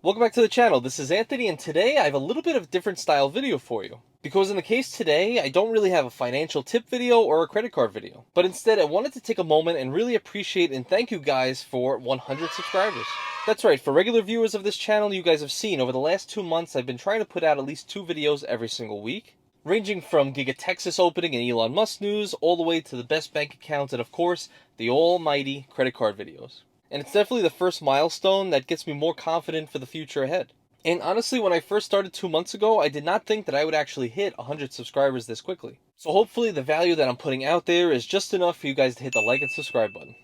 Welcome back to the channel. This is Anthony, and today I have a little bit of a different style video for you. Because in the case today, I don't really have a financial tip video or a credit card video. But instead, I wanted to take a moment and really appreciate and thank you guys for 100 subscribers. That's right, for regular viewers of this channel, you guys have seen over the last 2 months, I've been trying to put out at least 2 videos every single week. Ranging from Giga Texas opening and Elon Musk news, all the way to the best bank accounts, and of course, the almighty credit card videos. And it's definitely the first milestone that gets me more confident for the future ahead. And honestly, when I first started 2 months ago, I did not think that I would actually hit 100 subscribers this quickly. So hopefully the value that I'm putting out there is just enough for you guys to hit the like and subscribe button.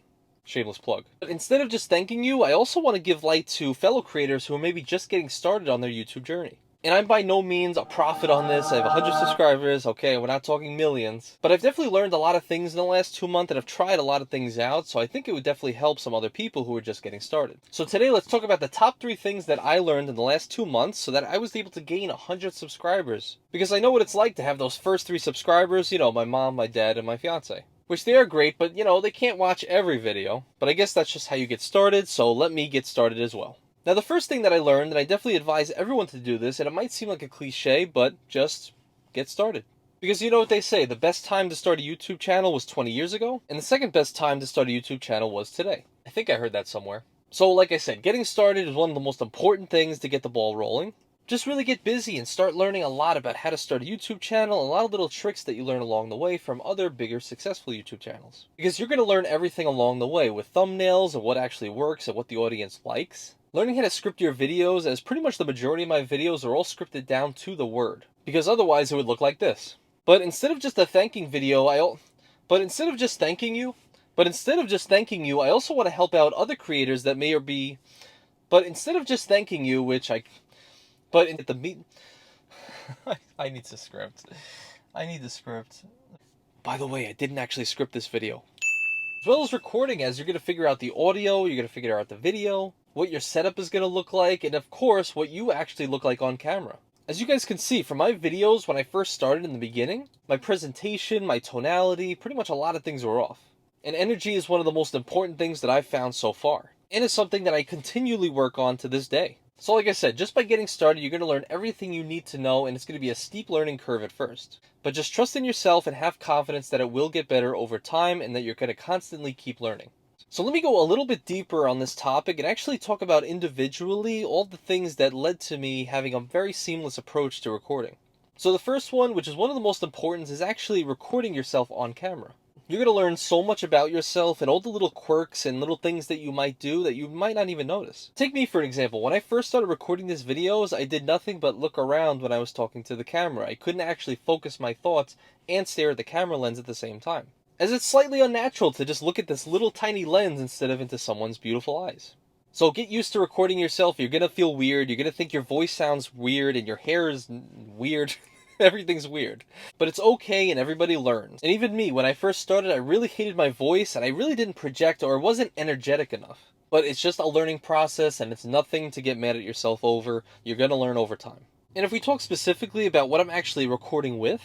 Shameless plug. But instead of just thanking you, I also want to give light to fellow creators who are maybe just getting started on their YouTube journey. And I'm by no means a prophet on this. I have 100 subscribers, okay, we're not talking millions. But I've definitely learned a lot of things in the last 2 months and I've tried a lot of things out, so I think it would definitely help some other people who are just getting started. So today let's talk about the top 3 things that I learned in the last 2 months so that I was able to gain 100 subscribers. Because I know what it's like to have those first 3 subscribers, my mom, my dad, and my fiance. Which they are great, but they can't watch every video. But I guess that's just how you get started, so let me get started as well. Now, the first thing that I learned, and I definitely advise everyone to do this, and it might seem like a cliche, but just get started. Because you know what they say, the best time to start a YouTube channel was 20 years ago, and the second best time to start a YouTube channel was today. I think I heard that somewhere. So like I said, getting started is one of the most important things to get the ball rolling. Just really get busy and start learning a lot about how to start a YouTube channel and a lot of little tricks that you learn along the way from other bigger successful YouTube channels. Because you're going to learn everything along the way with thumbnails and what actually works and what the audience likes. Learning how to script your videos, as pretty much the majority of my videos are all scripted down to the word. Because otherwise it would look like this. But instead of just a thanking video, instead of just thanking you, I also want to help out other creators that may or be, but instead of just thanking you, I need to script. I need the script. By the way, I didn't actually script this video. As well as recording, as you're going to figure out the audio, you're going to figure out the video, what your setup is going to look like, and of course, what you actually look like on camera. As you guys can see from my videos when I first started in the beginning, my presentation, my tonality, pretty much a lot of things were off. And energy is one of the most important things that I've found so far. And it's something that I continually work on to this day. So like I said, just by getting started, you're going to learn everything you need to know, and it's going to be a steep learning curve at first. But just trust in yourself and have confidence that it will get better over time and that you're going to constantly keep learning. So let me go a little bit deeper on this topic and actually talk about individually all the things that led to me having a very seamless approach to recording. So the first one, which is one of the most important, is actually recording yourself on camera. You're going to learn so much about yourself and all the little quirks and little things that you might do that you might not even notice. Take me for an example. When I first started recording these videos, I did nothing but look around when I was talking to the camera. I couldn't actually focus my thoughts and stare at the camera lens at the same time, as it's slightly unnatural to just look at this little tiny lens instead of into someone's beautiful eyes. So get used to recording yourself. You're going to feel weird. You're going to think your voice sounds weird and your hair is weird. Everything's weird. But it's okay and everybody learns. And even me, when I first started, I really hated my voice and I really didn't project or wasn't energetic enough. But it's just a learning process and it's nothing to get mad at yourself over. You're going to learn over time. And if we talk specifically about what I'm actually recording with,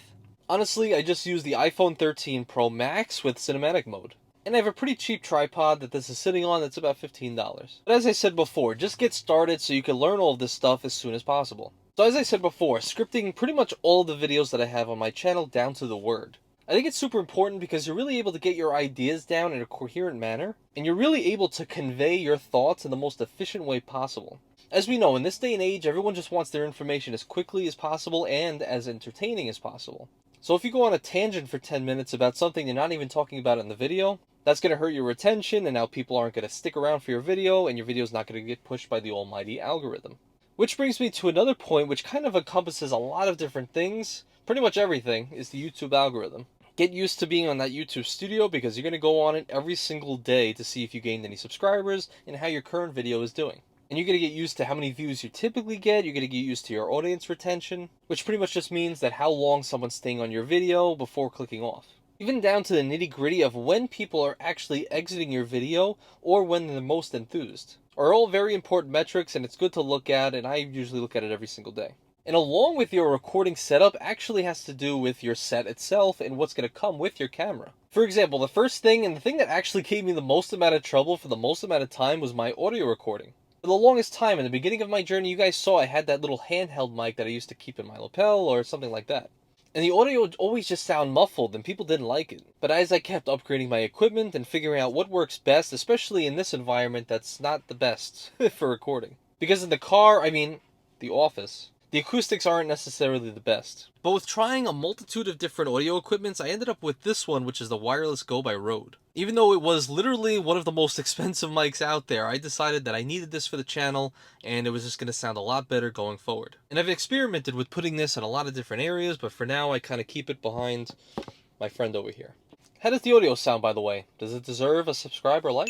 honestly, I just use the iPhone 13 Pro Max with cinematic mode. And I have a pretty cheap tripod that this is sitting on that's about $15. But as I said before, just get started so you can learn all of this stuff as soon as possible. So as I said before, scripting pretty much all the videos that I have on my channel down to the word. I think it's super important because you're really able to get your ideas down in a coherent manner, and you're really able to convey your thoughts in the most efficient way possible. As we know, in this day and age, everyone just wants their information as quickly as possible and as entertaining as possible. So if you go on a tangent for 10 minutes about something you're not even talking about in the video, that's going to hurt your retention, and now people aren't going to stick around for your video, and your video's not going to get pushed by the almighty algorithm. Which brings me to another point which kind of encompasses a lot of different things. Pretty much everything is the YouTube algorithm. Get used to being on that YouTube studio because you're going to go on it every single day to see if you gained any subscribers and how your current video is doing. And you're going to get used to how many views you typically get. You're going to get used to your audience retention, which pretty much just means that how long someone's staying on your video before clicking off. Even down to the nitty-gritty of when people are actually exiting your video or when they're most enthused, are all very important metrics, and it's good to look at, and I usually look at it every single day. And along with your recording setup actually has to do with your set itself and what's going to come with your camera. For example, the first thing, and the thing that actually gave me the most amount of trouble for the most amount of time, was my audio recording. For the longest time, in the beginning of my journey, you guys saw I had that little handheld mic that I used to keep in my lapel or something like that. And the audio would always just sound muffled and people didn't like it. But as I kept upgrading my equipment and figuring out what works best, especially in this environment that's not the best for recording. Because in the car, the office, the acoustics aren't necessarily the best. But with trying a multitude of different audio equipments, I ended up with this one, which is the Wireless Go by Rode. Even though it was literally one of the most expensive mics out there, I decided that I needed this for the channel, and it was just going to sound a lot better going forward. And I've experimented with putting this in a lot of different areas, but for now I kind of keep it behind my friend over here. How does the audio sound, by the way? Does it deserve a subscribe or like?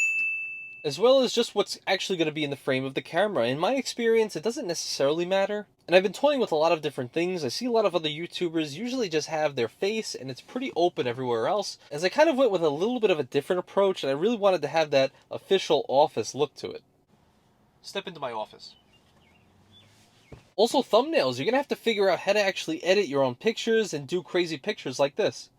As well as just what's actually going to be in the frame of the camera. In my experience, it doesn't necessarily matter. And I've been toying with a lot of different things. I see a lot of other YouTubers usually just have their face and it's pretty open everywhere else. As I kind of went with a little bit of a different approach, and I really wanted to have that official office look to it. Step into my office. Also, thumbnails. You're going to have to figure out how to actually edit your own pictures and do crazy pictures like this.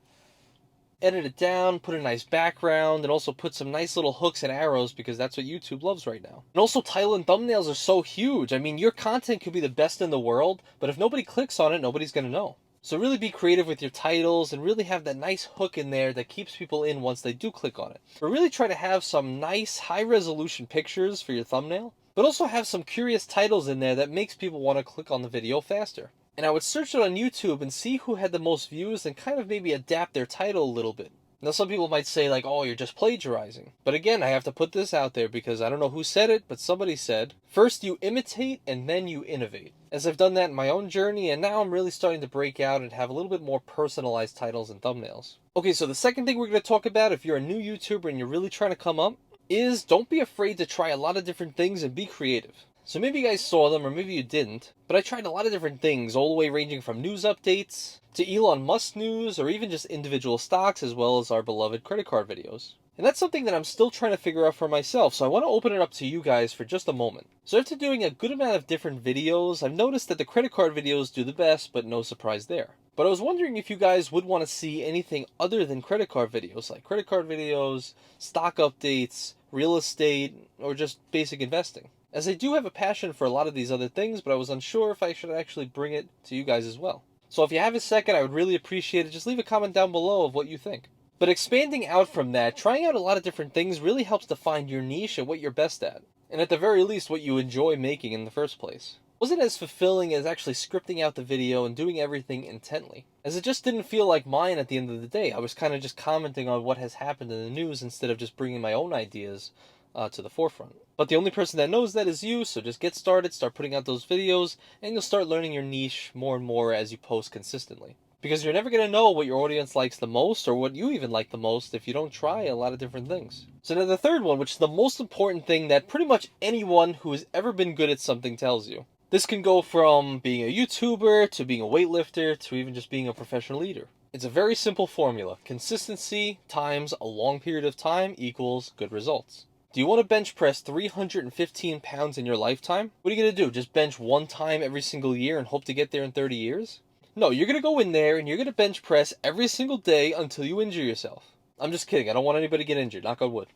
Edit it down, put a nice background, and also put some nice little hooks and arrows because that's what YouTube loves right now. And also, title and thumbnails are so huge. I mean, your content could be the best in the world, but if nobody clicks on it, nobody's going to know. So really be creative with your titles and really have that nice hook in there that keeps people in once they do click on it. But really try to have some nice high-resolution pictures for your thumbnail, but also have some curious titles in there that makes people want to click on the video faster. And I would search it on YouTube and see who had the most views and kind of maybe adapt their title a little bit. Now some people might say like, oh, you're just plagiarizing. But again, I have to put this out there because I don't know who said it, but somebody said, first you imitate and then you innovate. As I've done that in my own journey, and now I'm really starting to break out and have a little bit more personalized titles and thumbnails. Okay, so the second thing we're going to talk about if you're a new YouTuber and you're really trying to come up is don't be afraid to try a lot of different things and be creative. So maybe you guys saw them, or maybe you didn't, but I tried a lot of different things, all the way ranging from news updates, to Elon Musk news, or even just individual stocks, as well as our beloved credit card videos. And that's something that I'm still trying to figure out for myself, so I want to open it up to you guys for just a moment. So after doing a good amount of different videos, I've noticed that the credit card videos do the best, but no surprise there. But I was wondering if you guys would want to see anything other than credit card videos, like credit card videos, stock updates, real estate, or just basic investing. As I do have a passion for a lot of these other things, but I was unsure if I should actually bring it to you guys as well. So if you have a second, I would really appreciate it. Just leave a comment down below of what you think. But expanding out from that, trying out a lot of different things really helps to find your niche and what you're best at. And at the very least, what you enjoy making in the first place. It wasn't as fulfilling as actually scripting out the video and doing everything intently, as it just didn't feel like mine at the end of the day. I was kind of just commenting on what has happened in the news instead of just bringing my own ideas to the forefront. But the only person that knows that is you, so just get started, start putting out those videos, and you'll start learning your niche more and more as you post consistently. Because you're never going to know what your audience likes the most, or what you even like the most, if you don't try a lot of different things. So now the third one, which is the most important thing that pretty much anyone who has ever been good at something tells you. This can go from being a YouTuber, to being a weightlifter, to even just being a professional eater. It's a very simple formula. Consistency times a long period of time equals good results. Do you want to bench press 315 pounds in your lifetime? What are you going to do? Just bench one time every single year and hope to get there in 30 years? No, you're going to go in there and you're going to bench press every single day until you injure yourself. I'm just kidding. I don't want anybody to get injured. Knock on wood.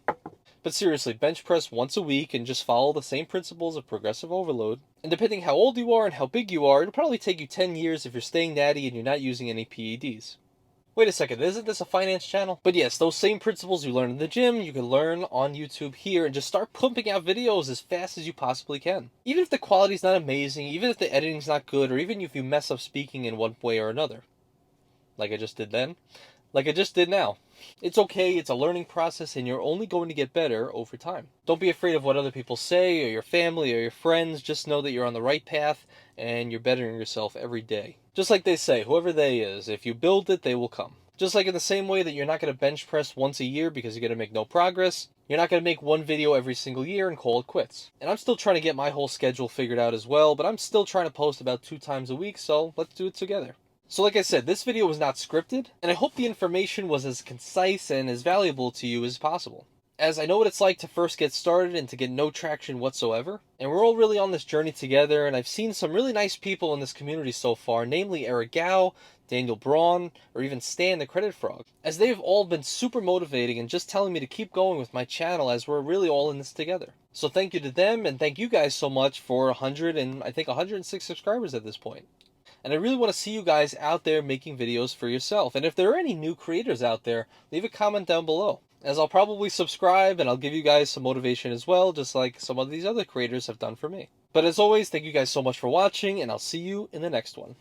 But seriously, bench press once a week and just follow the same principles of progressive overload. And depending how old you are and how big you are, it'll probably take you 10 years if you're staying natty and you're not using any PEDs. Wait a second, isn't this a finance channel? But yes, those same principles you learn in the gym, you can learn on YouTube here, and just start pumping out videos as fast as you possibly can. Even if the quality's not amazing, even if the editing's not good, or even if you mess up speaking in one way or another. Like I just did then. Like I just did now. It's okay, it's a learning process, and you're only going to get better over time. Don't be afraid of what other people say, or your family, or your friends. Just know that you're on the right path, and you're bettering yourself every day. Just like they say, whoever they is, if you build it, they will come. Just like in the same way that you're not going to bench press once a year because you're going to make no progress, you're not going to make one video every single year and call it quits. And I'm still trying to get my whole schedule figured out as well, but I'm still trying to post about 2 times a week, so let's do it together. So like I said, this video was not scripted, and I hope the information was as concise and as valuable to you as possible. As I know what it's like to first get started and to get no traction whatsoever, and we're all really on this journey together, and I've seen some really nice people in this community so far, namely Eric Gao, Daniel Braun, or even Stan the Credit Frog, as they've all been super motivating and just telling me to keep going with my channel as we're really all in this together. So thank you to them, and thank you guys so much for 100 and I think 106 subscribers at this point. And I really want to see you guys out there making videos for yourself. And if there are any new creators out there, leave a comment down below, as I'll probably subscribe and I'll give you guys some motivation as well, just like some of these other creators have done for me. But as always, thank you guys so much for watching, and I'll see you in the next one.